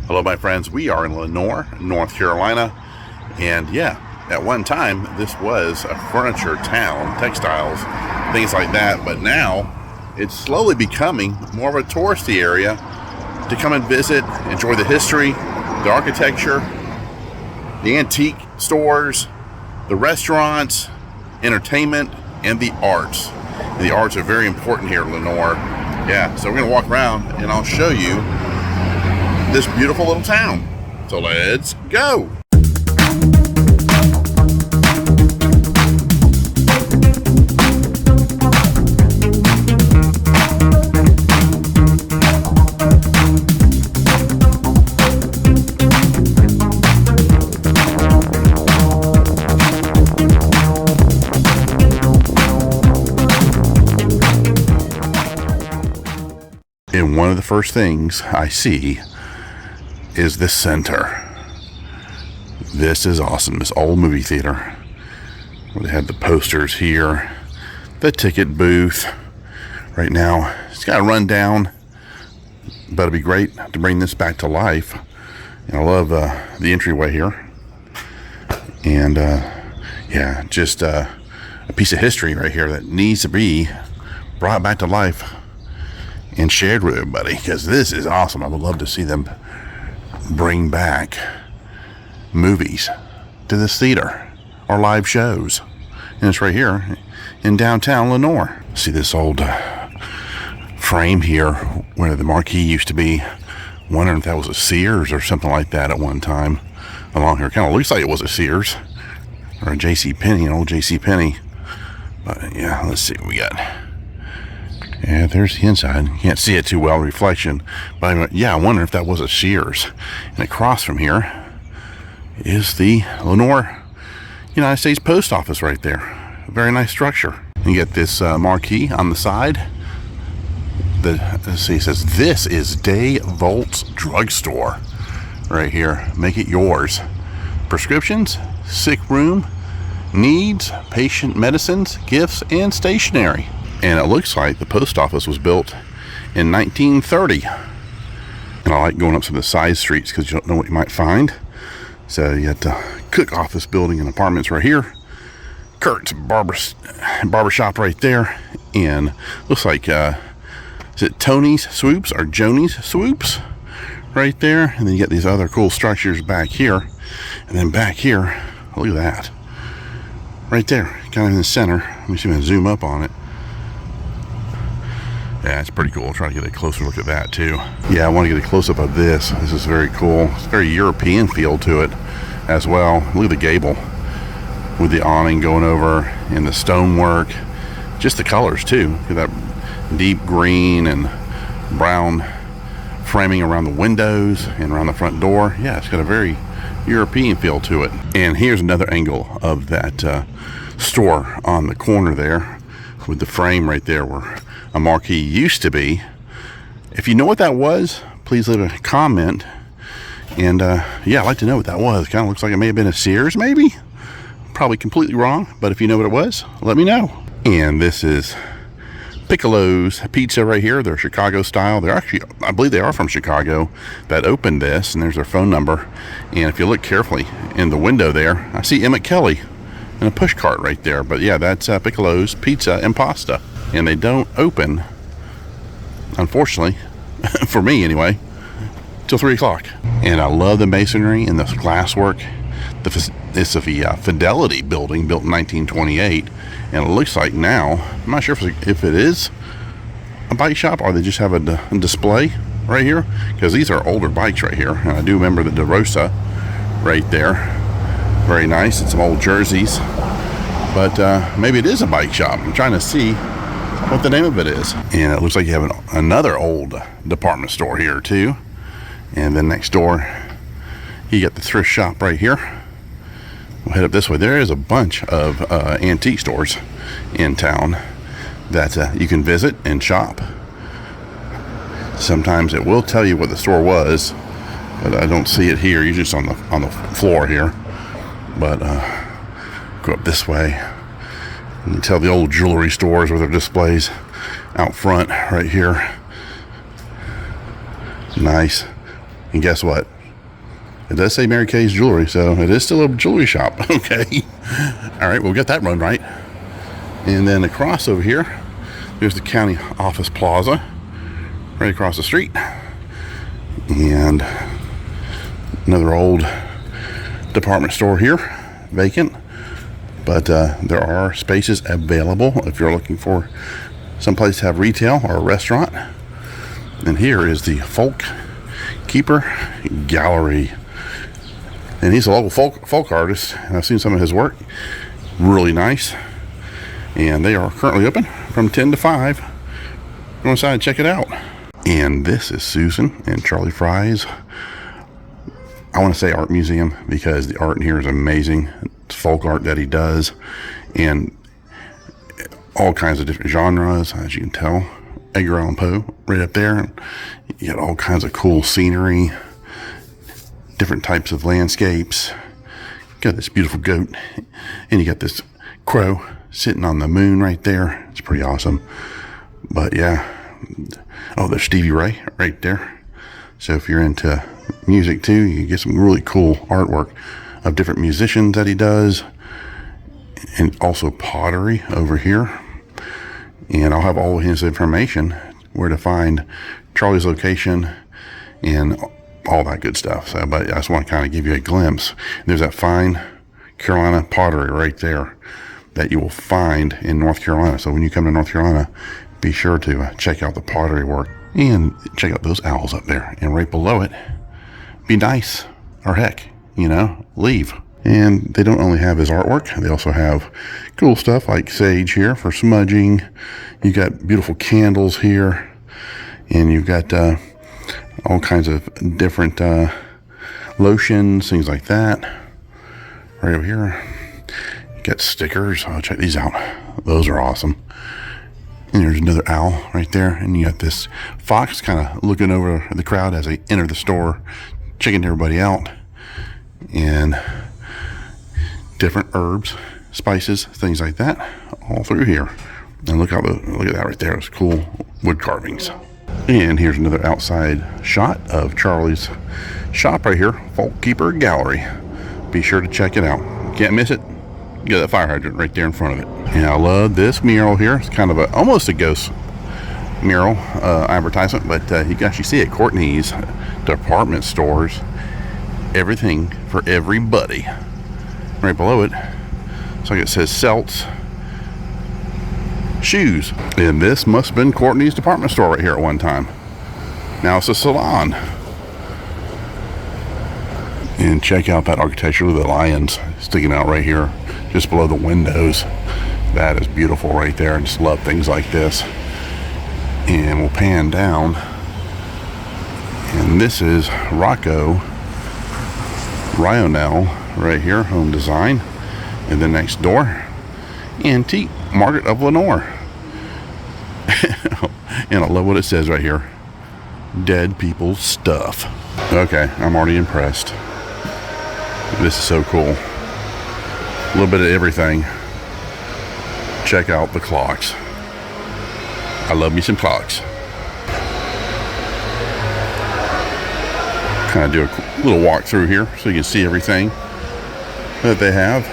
Hello my friends, we are in Lenoir, North Carolina, and yeah, at one time this was a furniture town, textiles, things like that, but now it's slowly becoming more of a touristy area to come and visit, enjoy the history, the architecture, the antique stores, the restaurants, entertainment, and the arts. And the arts are very important here in Lenoir. Yeah, so we're going to walk around and I'll show you this beautiful little town. So let's go. And one of the first things I see is the center. This is awesome. This old movie theater where they had the posters here, the ticket booth. Right now it's got a rundown, but it'd be great to bring this back to life. And I love the entryway here, and yeah, just a piece of history right here that needs to be brought back to life and shared with everybody, because this is awesome. I would love to see them bring back movies to this theater or live shows. And it's right here in downtown Lenoir. See this old frame here where the marquee used to be. Wondering if that was a Sears or something like that at one time along here. Kind of looks like it was a Sears or a JCPenney, an old JCPenney. But yeah, let's see what we got. Yeah, there's the inside. You can't see it too well, reflection. But yeah, I wonder if that was a Sears. And across from here is the Lenoir United States Post Office right there. A very nice structure. And you get this marquee on the side. Let's see, it says, "This is Day Volt's Drugstore." Right here. Make it yours. Prescriptions, sick room, needs, patient medicines, gifts, and stationery. And it looks like the post office was built in 1930. And I like going up some of the side streets because you don't know what you might find. So you got the Cook office building and apartments right here. Kurt's barbershop right there. And looks like, is it Tony's Swoops or Joni's Swoops right there? And then you get these other cool structures back here. And then back here, look at that. Right there, kind of in the center. Let me see if I can zoom up on it. Yeah, it's pretty cool. I'll try to get a closer look at that too. Yeah, I want to get a close-up of this. This is very cool. It's a very European feel to it as well. Look at the gable with the awning going over and the stonework. Just the colors too. Look at that deep green and brown framing around the windows and around the front door. Yeah, it's got a very European feel to it. And here's another angle of that store on the corner there with the frame right there where a marquee used to be. If you know what that was, please leave a comment. And yeah, I'd like to know what that was. Kind of looks like it may have been a Sears, maybe. Probably completely wrong, but if you know what it was, let me know. And this is Piccolo's Pizza right here. They're Chicago style. They're actually, I believe they are from Chicago, that opened this, and there's their phone number. And if you look carefully in the window there, I see Emmett Kelly in a push cart right there. But yeah, that's Piccolo's Pizza and Pasta. And they don't open, unfortunately, for me anyway, till 3 o'clock. And I love the masonry and the glasswork. It's the Fidelity building built in 1928. And it looks like now, I'm not sure if it is a bike shop or they just have a display right here. Because these are older bikes right here. And I do remember the DeRosa right there. Very nice. And some old jerseys. But maybe it is a bike shop. I'm trying to see what the name of it is. And it looks like you have another old department store here too. And then next door you get the thrift shop right here. We'll head up this way. There is a bunch of antique stores in town that you can visit and shop. Sometimes it will tell you what the store was, but I don't see it here. You're just on the floor here. But go up this way. You can tell the old jewelry stores with their displays out front right here. Nice. And guess what? It does say Mary Kay's Jewelry, so it is still a jewelry shop. Okay. All right, we'll get that run right. And then across over here, there's the county office plaza, right across the street. And another old department store here, vacant. But there are spaces available if you're looking for someplace to have retail or a restaurant. And here is the Folk Keeper Gallery. And he's a local folk artist, and I've seen some of his work. Really nice. And they are currently open from 10 to 5. Go inside and check it out. And this is Susan and Charlie Fry's, I want to say, art museum, because the art in here is amazing. It's folk art that he does, and all kinds of different genres, as you can tell. Edgar Allan Poe right up there. You got all kinds of cool scenery, different types of landscapes. You got this beautiful goat, and you got this crow sitting on the moon right there. It's pretty awesome. But yeah, oh, there's Stevie Ray right there. So if you're into music too, you get some really cool artwork of different musicians that he does, and also pottery over here. And I'll have all his information, where to find Charlie's location and all that good stuff. So, but I just want to kind of give you a glimpse. There's that fine Carolina pottery right there that you will find in North Carolina. So when you come to North Carolina, be sure to check out the pottery work and check out those owls up there. And right below it, be nice, or heck, leave. And they don't only have his artwork, they also have cool stuff like sage here for smudging. You got beautiful candles here, and you've got all kinds of different lotions, things like that. Right over here, you got stickers. Oh, check these out. Those are awesome. And there's another owl right there, and you got this fox kind of looking over the crowd as they enter the store, checking everybody out. And different herbs, spices, things like that, all through here. And look at that right there. It's cool wood carvings. And here's another outside shot of Charlie's shop right here, Folk Keeper Gallery. Be sure to check it out. Can't miss it. You got that fire hydrant right there in front of it. And I love this mural here. It's kind of almost a ghost mural advertisement, but you can actually see it. Courtney's department stores, everything for everybody. Right below it, it's like it says Seltz Shoes. And this must have been Courtney's department store right here at one time. Now it's a salon. And check out that architecture of the lions sticking out right here just below the windows. That is beautiful right there. I just love things like this. And we'll pan down, and this is Rocco Rionell right here, Home Design. And then next door, Antique Margaret of Lenoir. And I love what it says right here, Dead People's Stuff. Okay, I'm already impressed. This is so cool. A little bit of everything. Check out the clocks. I love me some clocks. Kind of do a little walk through here so you can see everything that they have.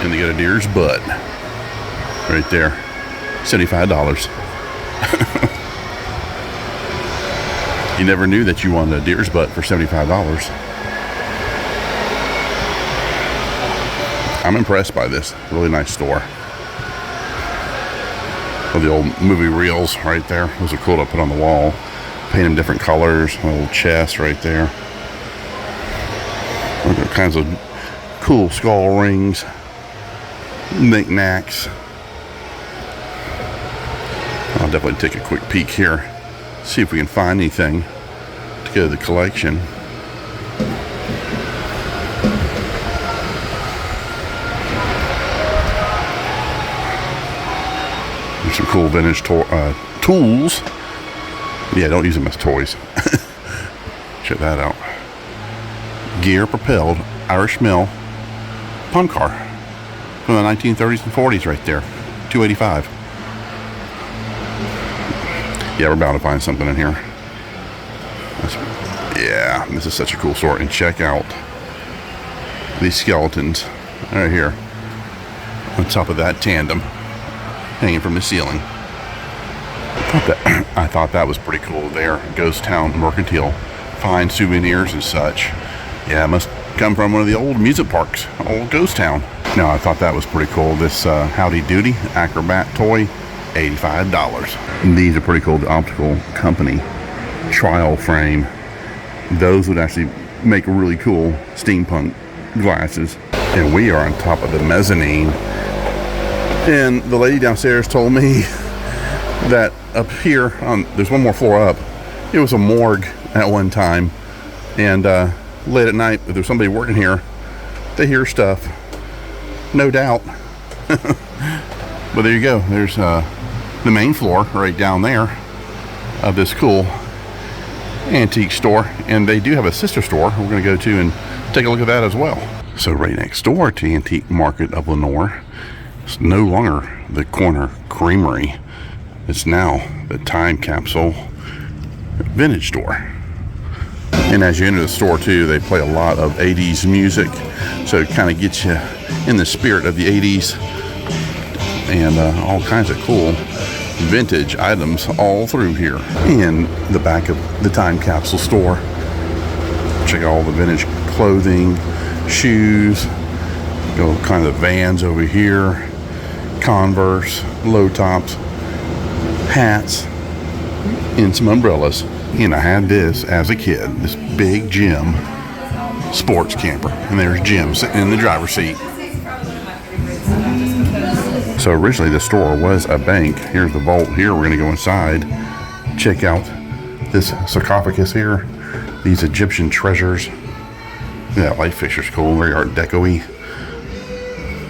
And they got a deer's butt right there, $75. You never knew that you wanted a deer's butt for $75. I'm impressed by this. Really nice store. Oh, the old movie reels right there. Those are cool to put on the wall. Paint them different colors. A little chest right there. All kinds of cool skull rings, knickknacks. I'll definitely take a quick peek here, see if we can find anything to go to the collection. There's some cool vintage tools. Yeah, don't use them as toys. Check that out. Gear propelled Irish mill pun car from the 1930s and 40s right there. $285. Yeah, we're bound to find something in here. Yeah, this is such a cool store. And check out these skeletons right here on top of that tandem hanging from the ceiling. I thought that was pretty cool there. Ghost Town Mercantile. Fine souvenirs and such. Yeah, it must come from one of the old amusement parks, old Ghost Town. Now, I thought that was pretty cool. This Howdy Doody Acrobat toy, $85. And these are pretty cool. The Optical Company trial frame. Those would actually make really cool steampunk glasses. And we are on top of the mezzanine. And the lady downstairs told me that up here, there's one more floor up, it was a morgue at one time. And late at night, if there's somebody working here, they hear stuff. No doubt. But there you go. There's the main floor right down there of this cool antique store, and they do have a sister store we're going to go to and take a look at that as well. So right next door to Antique Market of Lenoir, it's no longer the corner creamery. It's now the Time Capsule vintage store. And as you enter the store too, they play a lot of 80s music, so it kind of gets you in the spirit of the 80s, and all kinds of cool vintage items all through here. In the back of the Time Capsule store, check out all the vintage clothing, shoes, all kinds of Vans over here, Converse, low tops, hats, and some umbrellas. And I had this as a kid, this big Jim sports camper, and there's Jim sitting in the driver's seat. So originally the store was a bank. Here's the vault here. We're going to go inside, check out this sarcophagus here, these Egyptian treasures. Yeah, light fixture's cool, very Art Deco-y.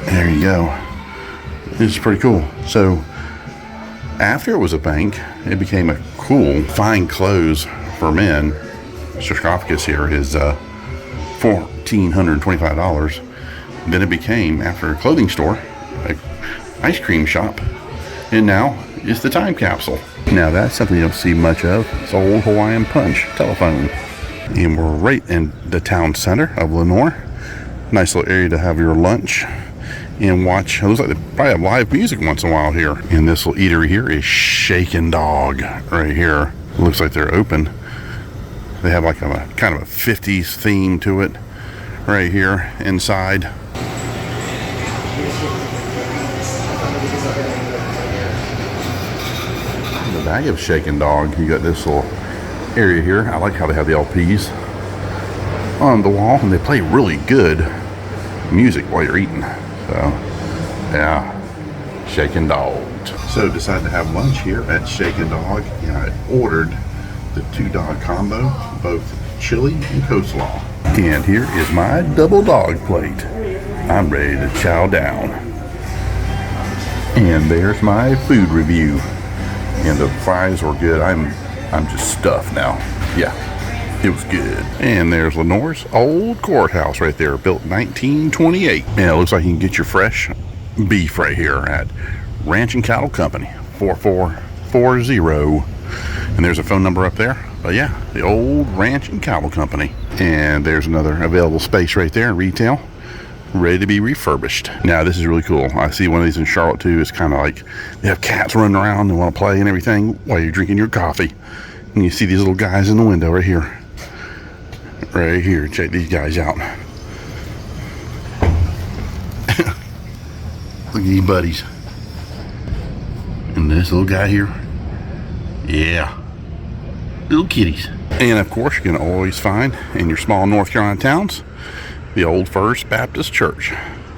There you go. This is pretty cool. So after it was a bank, it became a cool fine clothes for men. Sarcophagus here is $1,425. Then it became, after a clothing store, a ice cream shop, and now it's the Time Capsule. Now that's something you don't see much of. It's old Hawaiian Punch telephone. And we're right in the town center of Lenoir. Nice little area to have your lunch and watch. It looks like they probably have live music once in a while here. And this little eatery here is Shakin' Dog right here. It looks like they're open. They have like a kind of a 50s theme to it right here inside. In the back of Shakin' Dog, you got this little area here. I like how they have the LPs on the wall, and they play really good music while you're eating. So yeah, Shakin' Dog. So decided to have lunch here at Shakin' Dog, and I ordered the 2-dog combo, both chili and coleslaw. And here is my double dog plate. I'm ready to chow down. And there's my food review. And the fries were good. I'm just stuffed now. Yeah, it was good. And there's Lenoir's old courthouse right there, built 1928. And it looks like you can get your fresh beef right here at Ranch and Cattle Company, 4440. And there's a phone number up there. But yeah, the old Ranch and Cattle Company. And there's another available space right there in retail, ready to be refurbished. Now this is really cool. I see one of these in Charlotte too. It's kind of like they have cats running around and want to play and everything while you're drinking your coffee. And you see these little guys in the window right here. Right here. Check these guys out. Look at these buddies. And this little guy here. Yeah. Little kitties. And of course, you can always find in your small North Carolina towns the Old First Baptist Church.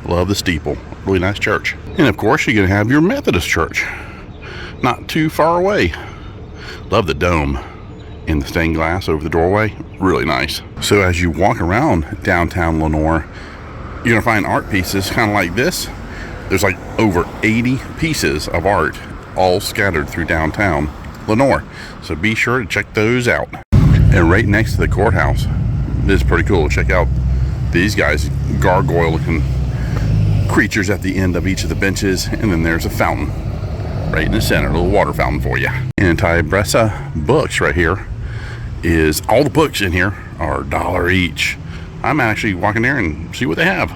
Love the steeple. Really nice church. And of course, you're going to have your Methodist church not too far away. Love the dome and the stained glass over the doorway. Really nice. So as you walk around downtown Lenoir, you're going to find art pieces kind of like this. There's like over 80 pieces of art all scattered through downtown Lenoir. So be sure to check those out. And right next to the courthouse, this is pretty cool. Check out these guys, gargoyle looking creatures at the end of each of the benches. And then there's a fountain right in the center, a little water fountain for you. And Ty Bressa Books right here is all the books in here are $1 each. I'm actually walking there and see what they have.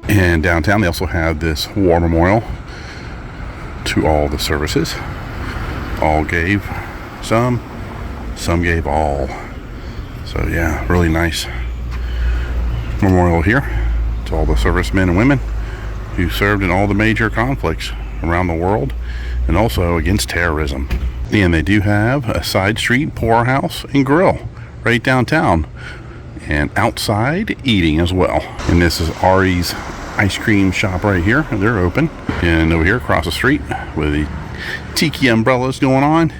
And downtown they also have this war memorial to all the services. All gave some gave all. So yeah, really nice memorial here to all the servicemen and women who served in all the major conflicts around the world and also against terrorism. And they do have a side street poorhouse and grill right downtown, and outside eating as well. And this is Ari's ice cream shop right here. They're open. And over here across the street with the tiki umbrellas going on,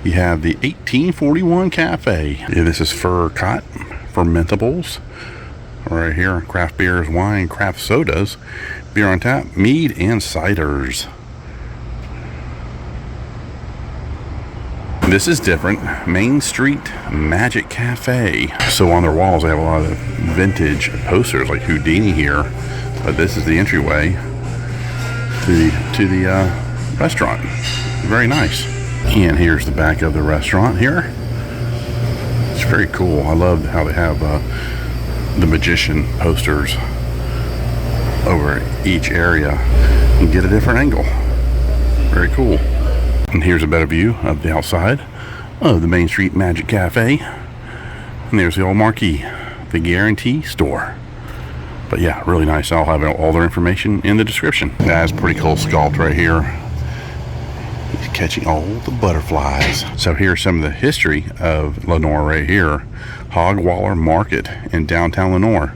you have the 1841 Cafe. And this is Furcott Fermentables. Right here, craft beers, wine, craft sodas, beer on tap, mead, and ciders. This is different. Main Street Magic Cafe. So on their walls, they have a lot of vintage posters like Houdini here. But this is the entryway to the restaurant. Very nice. And here's the back of the restaurant here. It's very cool. I love how they have the magician posters over each area and get a different angle. Very cool. And here's a better view of the outside of the Main Street Magic Cafe. And there's the old marquee, the Guarantee Store. But yeah, really nice. I'll have all their information in the description. That's a pretty cool sculpt right here. He's catching all the butterflies. So here's some of the history of Lenoir right here. Hogwaller Market in downtown Lenoir.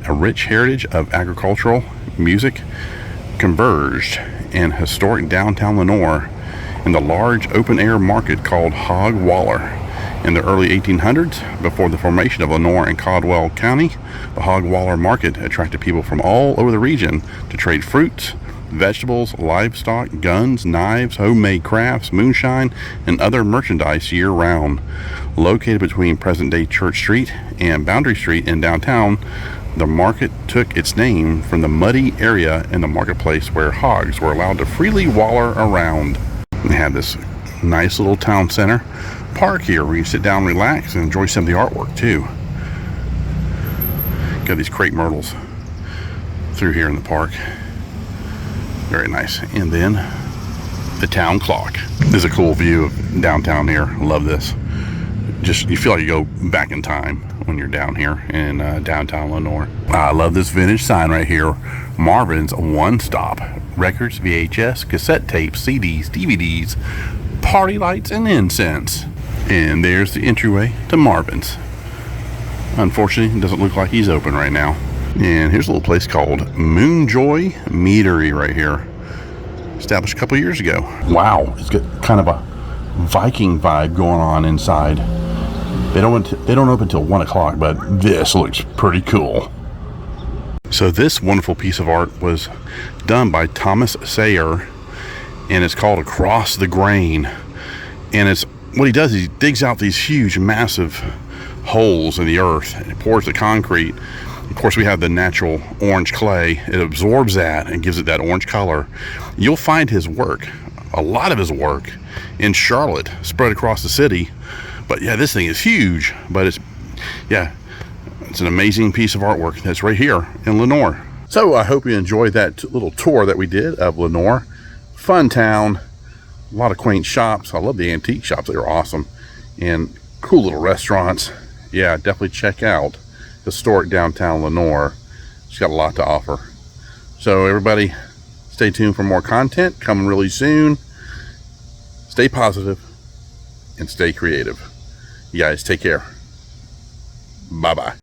A rich heritage of agricultural, music, converged in historic downtown Lenoir in the large open-air market called Hogwaller. In the early 1800s, before the formation of Lenoir and Caldwell County, the Hogwaller Market attracted people from all over the region to trade fruits, vegetables, livestock, guns, knives, homemade crafts, moonshine, and other merchandise year-round. Located between present-day Church Street and Boundary Street in downtown, the market took its name from the muddy area in the marketplace where hogs were allowed to freely waller around. They had this nice little town center park here where you sit down, relax, and enjoy some of the artwork too. Got these crepe myrtles through here in the park. Very nice. And then the town clock. This is a cool view of downtown here. Love this. Just, you feel like you go back in time when you're down here in downtown Lenoir. I love this vintage sign right here. Marvin's One Stop. Records, VHS, cassette tapes, CDs, DVDs, party lights, and incense. And there's the entryway to Marvin's. Unfortunately, it doesn't look like he's open right now. And here's a little place called Moonjoy Meadery right here. Established a couple years ago. Wow, it's got kind of a Viking vibe going on inside. They don't open until 1 o'clock, but this looks pretty cool. So this wonderful piece of art was done by Thomas Sayer, and it's called Across the Grain. And it's what he does is he digs out these huge, massive holes in the earth and pours the concrete. Of course, we have the natural orange clay. It absorbs that and gives it that orange color. You'll find his work, a lot of his work, in Charlotte, spread across the city. But yeah, this thing is huge. But it's an amazing piece of artwork that's right here in Lenoir. So I hope you enjoyed that little tour that we did of Lenoir. Fun town, a lot of quaint shops. I love the antique shops. They were awesome. And cool little restaurants. Yeah, definitely check out historic downtown Lenoir. It's got a lot to offer. So everybody, stay tuned for more content coming really soon. Stay positive and stay creative. You guys take care. Bye-bye.